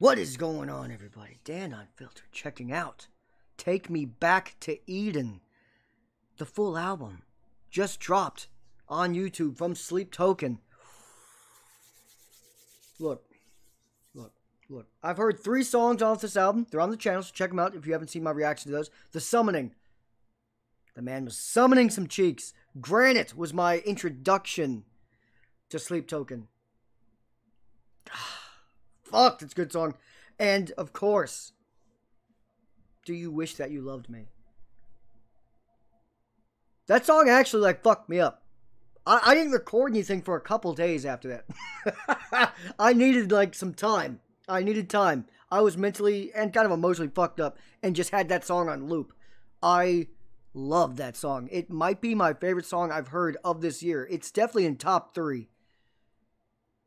What is going on, everybody? Dan Unfiltered checking out Take Me Back to Eden. The full album just dropped on YouTube from Sleep Token. Look. I've heard 3 songs off this album. They're on the channel, so check them out if you haven't seen my reaction to those. The Summoning. The man was summoning some cheeks. Granite was my introduction to Sleep Token. Fuck, that's a good song. And, of course, Do You Wish That You Loved Me? That song actually, like, fucked me up. I didn't record anything for a couple days after that. I needed, like, some time. I needed time. I was mentally and kind of emotionally fucked up and just had that song on loop. I love that song. It might be my favorite song I've heard of this year. It's definitely in top 3.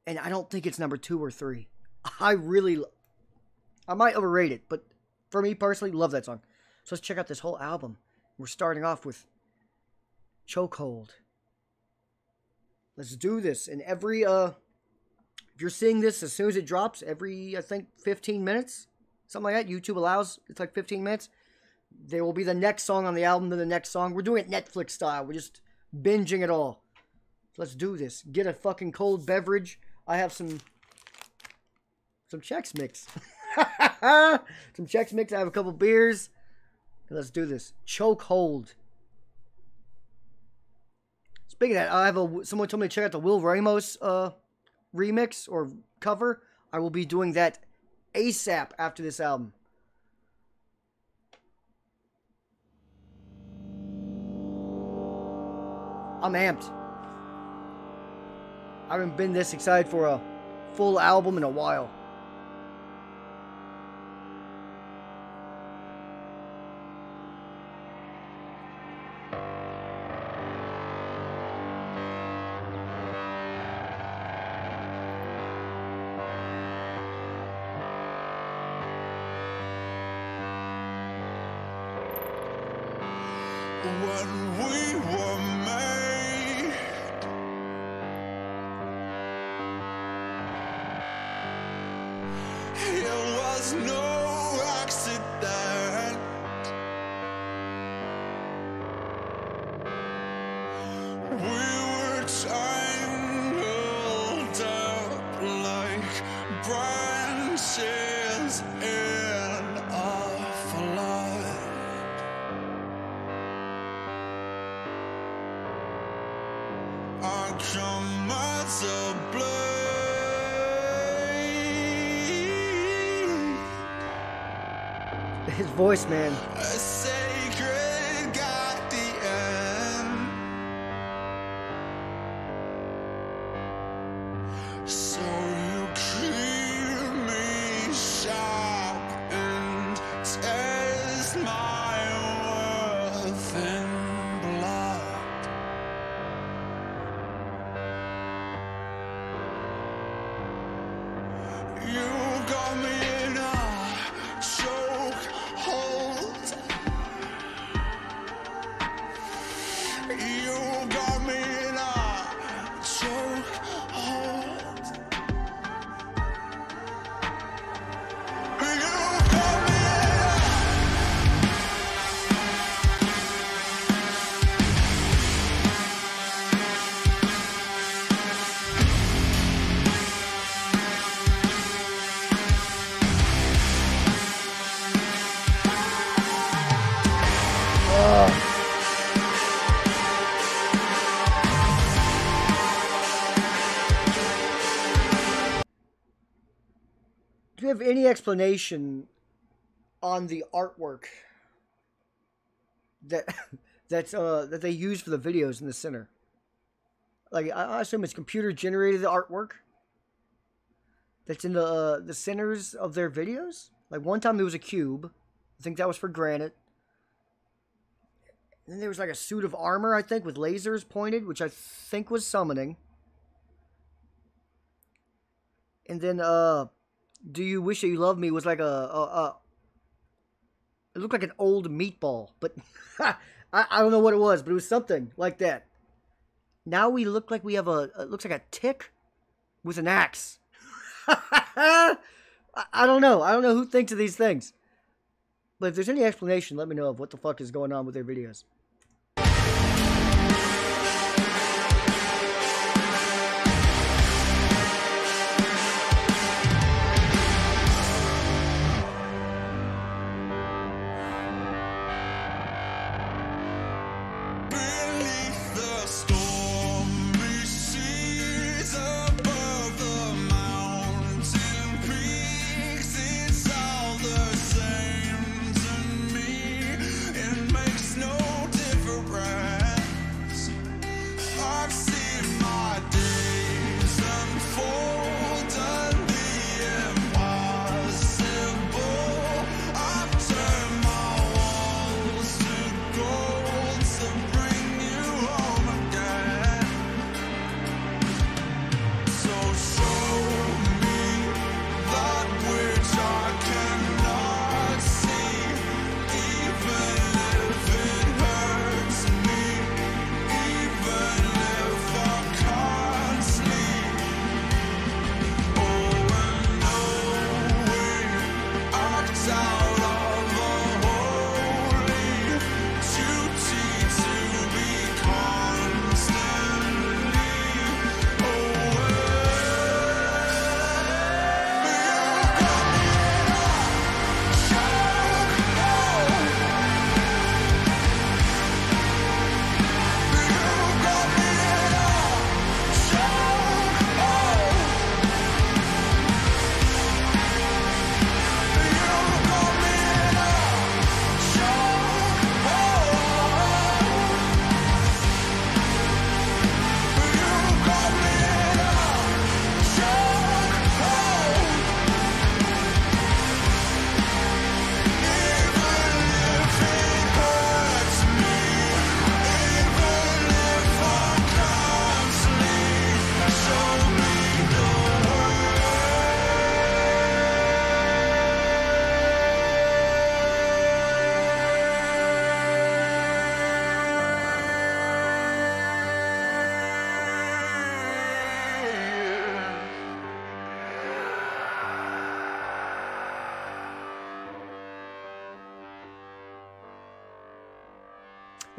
And I don't think it's number 2 or 3. I might overrate it, but for me personally, love that song. So let's check out this whole album. We're starting off with Chokehold. Let's do this. And every, if you're seeing this as soon as it drops, every, I think, 15 minutes, something like that, YouTube allows, it's like 15 minutes, there will be the next song on the album, then the next song. We're doing it Netflix style. We're just binging it all. Let's do this. Get a fucking cold beverage. I have some Chex Mix. Some Chex Mix. I have a couple beers. Let's do this. Chokehold. Speaking of that, I have someone told me to check out the Will Ramos remix or cover. I will be doing that ASAP after this album. I'm amped. I haven't been this excited for a full album in a while. When we were made, it was no accident. We were tangled up like branches in a flood. I come as a blade, His voice, man. a sacred guardian. So you keep me sharp and test my worth in blood. You got me in a chokehold. You got me in a chokehold. You got me Do you have any explanation on the artwork that that they use for the videos in the center? Like, I assume it's computer generated artwork that's in the centers of their videos. Like, one time there was a cube. I think that was for Granite. And then there was like a suit of armor, I think, with lasers pointed, which I think was Summoning. And then Do You Wish That You Loved Me was like it looked like an old meatball, but I don't know what it was, but it was something like that. Now we look like we have it looks like a tick with an axe. I I don't know. I don't know who thinks of these things. But if there's any explanation, let me know of what the fuck is going on with their videos. Beneath the stormy seas, above the mountain peaks, it's all the same to me. It makes no difference. I've seen my days unfold, done the impossible. I've turned my walls to gold to bring you home again. So show me that which I cannot see, even if it hurts me, even if I can't sleep. Oh, and knowing act out of a holy duty to be constantly. Oh,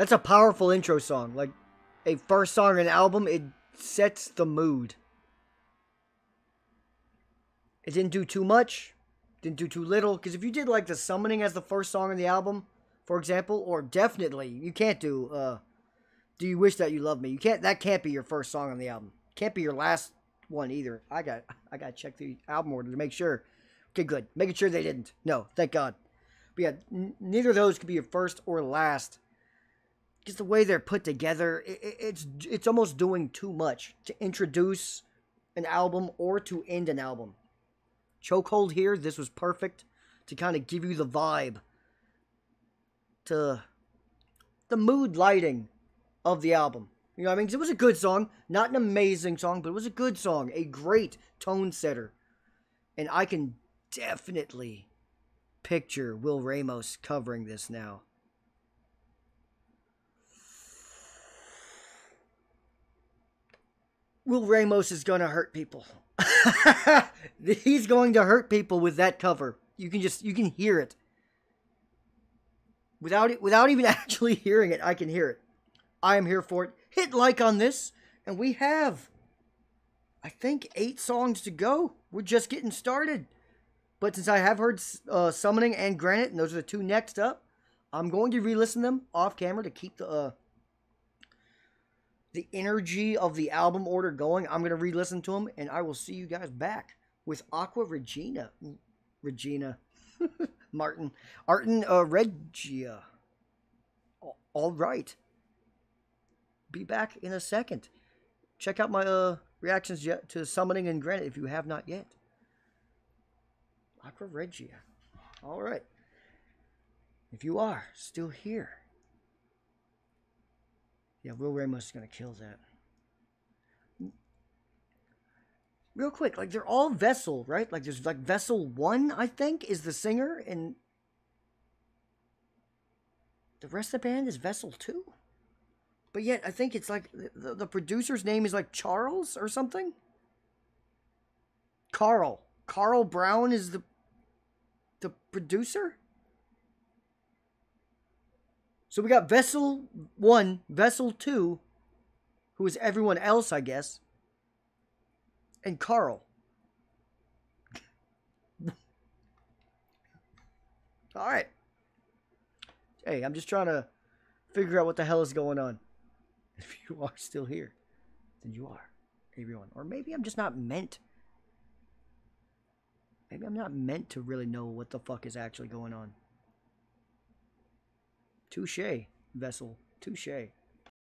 That's a powerful intro song. Like, a first song on an album, it sets the mood. It didn't do too much. Didn't do too little. Because if you did, like, the Summoning as the first song on the album, for example, or definitely, you can't do, Do You Wish That You Loved Me. That can't be your first song on the album. Can't be your last one either. I got to check the album order to make sure. Okay, good. Making sure they didn't. No, thank God. But yeah, neither of those could be your first or last. Because the way they're put together, it's almost doing too much to introduce an album or to end an album. Chokehold here, this was perfect to kind of give you the vibe, to the mood lighting of the album. You know what I mean? 'Cause it was a good song, not an amazing song, but it was a good song, a great tone setter. And I can definitely picture Will Ramos covering this now. Will Ramos is going to hurt people. He's going to hurt people with that cover. You can hear it. Without even actually hearing it, I can hear it. I am here for it. Hit like on this, and we have, I think, 8 songs to go. We're just getting started. But since I have heard Summoning and Granite, and those are the 2 next up, I'm going to re-listen them off camera to keep the energy of the album order going. I'm going to re-listen to them, and I will see you guys back with Aqua Regina. Martin. Artin Regia. All right. Be back in a second. Check out my reactions to Summoning and Granite if you have not yet. Aqua Regia. All right. If you are still here. Yeah, Will Ramos is going to kill that. Real quick, like, they're all Vessel, right? Like, there's, like, Vessel 1, I think, is the singer, and the rest of the band is Vessel 2? But yet, I think it's, like, the producer's name is, like, Charles or something? Carl. Carl Brown is the The producer? So we got Vessel 1, Vessel 2, who is everyone else, I guess, and Carl. Alright. Hey, I'm just trying to figure out what the hell is going on. If you are still here, then you are everyone. Or maybe I'm just not meant. Maybe I'm not meant to really know what the fuck is actually going on. Touche, Vessel. Touche.